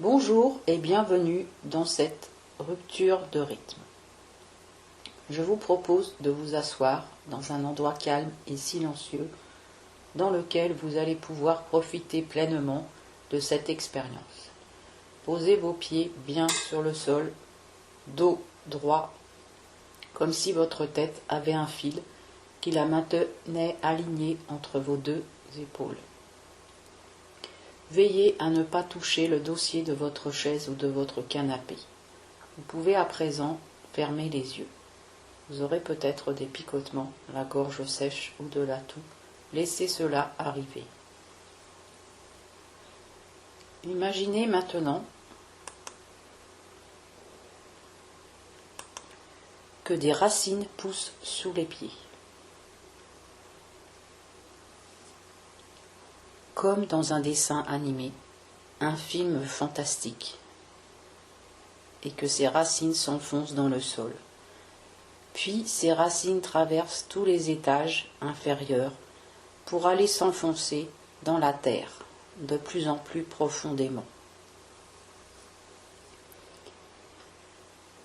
Bonjour et bienvenue dans cette rupture de rythme. Je vous propose de vous asseoir dans un endroit calme et silencieux dans lequel vous allez pouvoir profiter pleinement de cette expérience. Posez vos pieds bien sur le sol, dos droit, comme si votre tête avait un fil qui la maintenait alignée entre vos deux épaules. Veillez à ne pas toucher le dossier de votre chaise ou de votre canapé. Vous pouvez à présent fermer les yeux. Vous aurez peut-être des picotements, la gorge sèche ou de la toux. Laissez cela arriver. Imaginez maintenant que des racines poussent sous les pieds. Comme dans un dessin animé, un film fantastique, et que ces racines s'enfoncent dans le sol. Puis ces racines traversent tous les étages inférieurs pour aller s'enfoncer dans la terre de plus en plus profondément.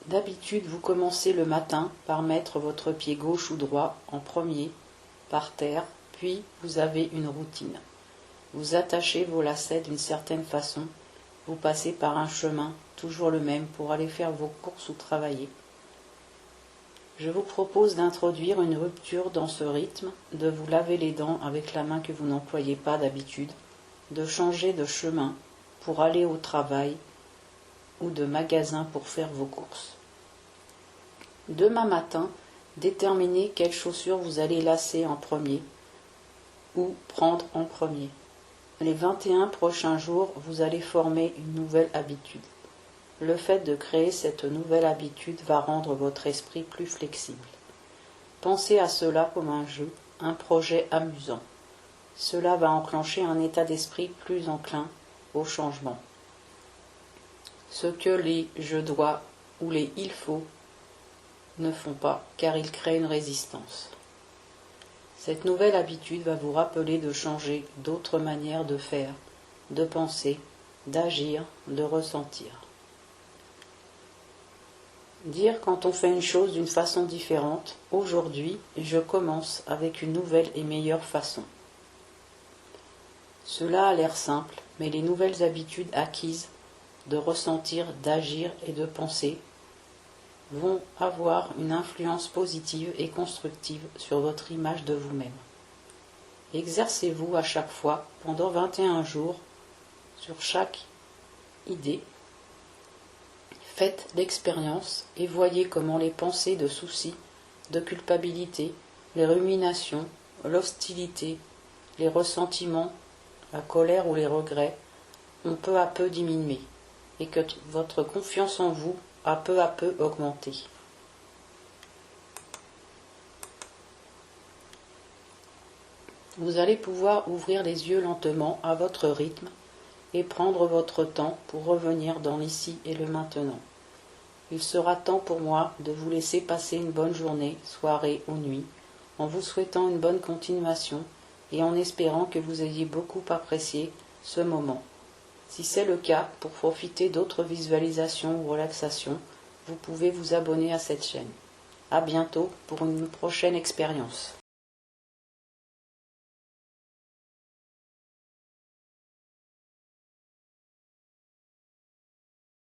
D'habitude, vous commencez le matin par mettre votre pied gauche ou droit en premier par terre, puis vous avez une routine. Vous attachez vos lacets d'une certaine façon, vous passez par un chemin, toujours le même, pour aller faire vos courses ou travailler. Je vous propose d'introduire une rupture dans ce rythme, de vous laver les dents avec la main que vous n'employez pas d'habitude, de changer de chemin pour aller au travail ou de magasin pour faire vos courses. Demain matin, déterminez quelles chaussures vous allez lacer en premier ou prendre en premier. Les 21 prochains jours, vous allez former une nouvelle habitude. Le fait de créer cette nouvelle habitude va rendre votre esprit plus flexible. Pensez à cela comme un jeu, un projet amusant. Cela va enclencher un état d'esprit plus enclin au changement. Ce que les « je dois » ou les « il faut » ne font pas, car ils créent une résistance. Cette nouvelle habitude va vous rappeler de changer d'autres manières de faire, de penser, d'agir, de ressentir. Dire quand on fait une chose d'une façon différente, aujourd'hui, je commence avec une nouvelle et meilleure façon. Cela a l'air simple, mais les nouvelles habitudes acquises de ressentir, d'agir et de penser vont avoir une influence positive et constructive sur votre image de vous-même. Exercez-vous à chaque fois, pendant 21 jours, sur chaque idée. Faites l'expérience et voyez comment les pensées de soucis, de culpabilité, les ruminations, l'hostilité, les ressentiments, la colère ou les regrets ont peu à peu diminué et que votre confiance en vous a peu à peu augmenté. Vous allez pouvoir ouvrir les yeux lentement à votre rythme et prendre votre temps pour revenir dans l'ici et le maintenant. Il sera temps pour moi de vous laisser passer une bonne journée, soirée ou nuit, en vous souhaitant une bonne continuation et en espérant que vous ayez beaucoup apprécié ce moment. Si c'est le cas, pour profiter d'autres visualisations ou relaxations, vous pouvez vous abonner à cette chaîne. À bientôt pour une prochaine expérience.